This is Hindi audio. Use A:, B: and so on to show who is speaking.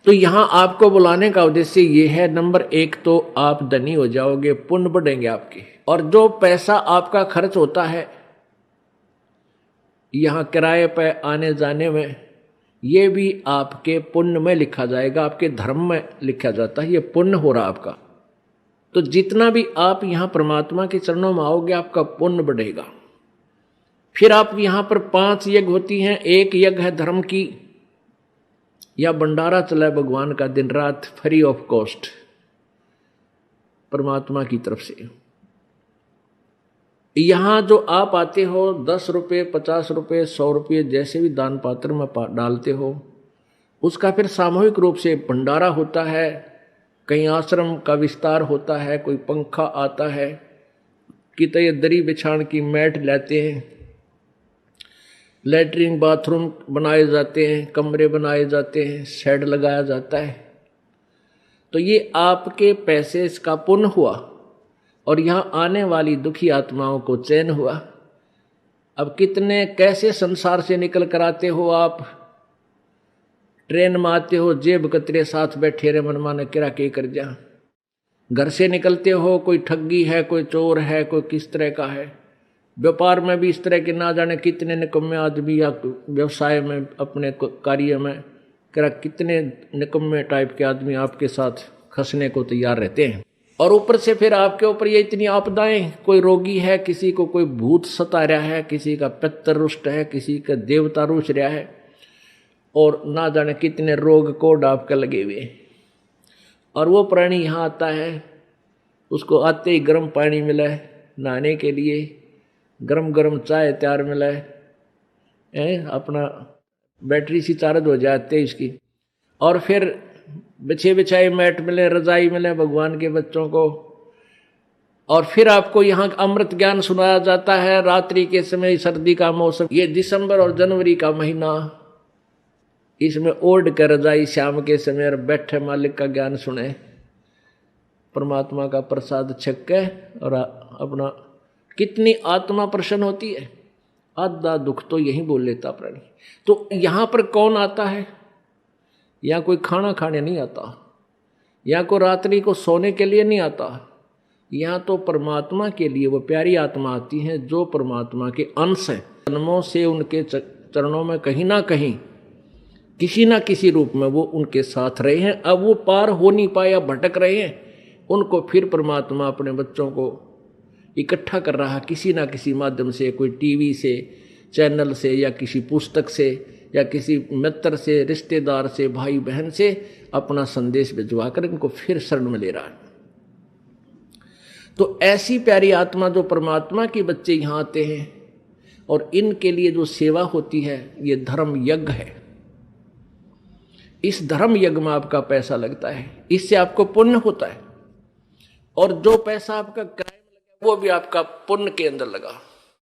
A: तो यहां आपको बुलाने का उद्देश्य ये है, नंबर एक तो आप धनी हो जाओगे, पुण्य बढ़ेंगे आपके, और जो पैसा आपका खर्च होता है यहां किराए पे आने जाने में, ये भी आपके पुण्य में लिखा जाएगा, आपके धर्म में लिखा जाता है, ये पुण्य हो रहा आपका। तो जितना भी आप यहां परमात्मा के चरणों में आओगे आपका पुण्य बढ़ेगा। फिर आप यहां पर 5 यज्ञ होती हैं। एक यज्ञ है धर्म की, या भंडारा चला है भगवान का दिन रात फ्री ऑफ कॉस्ट परमात्मा की तरफ से। यहां जो आप आते हो 10 रुपये 50 रुपये 100 रुपये जैसे भी दान पात्र में डालते हो, उसका फिर सामूहिक रूप से भंडारा होता है, कहीं आश्रम का विस्तार होता है, कोई पंखा आता है, कितने दरी बिछाण की मैट लाते हैं, लैट्रिन बाथरूम बनाए जाते हैं, कमरे बनाए जाते हैं, शेड लगाया जाता है। तो ये आपके पैसे का पुण्य हुआ, और यहाँ आने वाली दुखी आत्माओं को चैन हुआ। अब कितने कैसे संसार से निकल कर आते हो आप, ट्रेन में आते हो, जेब कतरे साथ बैठे रहे, मनमाने किरा के कर जा। घर से निकलते हो, कोई ठगी है, कोई चोर है, कोई किस तरह का है। व्यापार में भी इस तरह के ना जाने कितने निकम्मे आदमी, या व्यवसाय में अपने कार्य में किरा कितने निकम्मे टाइप के आदमी आपके साथ खसने को तैयार रहते हैं। और ऊपर से फिर आपके ऊपर ये इतनी आपदाएं, कोई रोगी है, किसी को कोई भूत सता रहा है, किसी का पितर रुष्ट है, किसी का देवता रुष्ट रहा है, और ना जाने कितने रोग कोड आपके लगे हुए। और वो प्राणी यहाँ आता है, उसको आते ही गर्म पानी मिला है नहाने के लिए, गरम गरम चाय तैयार मिला है, अपना बैटरी सी चार्ज हो जाती है इसकी, और फिर बिछे बिछाए मैट मिले, रजाई मिले भगवान के बच्चों को। और फिर आपको यहाँ अमृत ज्ञान सुनाया जाता है रात्रि के समय, सर्दी का मौसम, ये दिसंबर और जनवरी का महीना, इसमें ओढ़ कर रजाई शाम के समय और बैठे मालिक का ज्ञान सुने, परमात्मा का प्रसाद छक के, और अपना कितनी आत्मा प्रसन्न होती है। आधा दुख तो यही बोल लेता प्राणी। तो यहाँ पर कौन आता है? यहाँ कोई खाना खाने नहीं आता, यहाँ कोई रात्रि को सोने के लिए नहीं आता, यहाँ तो परमात्मा के लिए वो प्यारी आत्मा आती है जो परमात्मा के अंश है। जन्मों से उनके चरणों में कहीं ना कहीं किसी ना किसी रूप में वो उनके साथ रहे हैं। अब वो पार हो नहीं पाया, भटक रहे हैं, उनको फिर परमात्मा अपने बच्चों को इकट्ठा कर रहा किसी ना किसी माध्यम से, कोई टीवी से, चैनल से, या किसी पुस्तक से, या किसी मित्र से, रिश्तेदार से, भाई बहन से अपना संदेश भिजवा कर इनको फिर शरण में ले रहा है। तो ऐसी प्यारी आत्मा जो परमात्मा के बच्चे यहाँ आते हैं, और इनके लिए जो सेवा होती है ये धर्म यज्ञ है। इस धर्म यज्ञ में आपका पैसा लगता है, इससे आपको पुण्य होता है, और जो पैसा आपका किराए में लगा वो भी आपका पुण्य के अंदर लगा।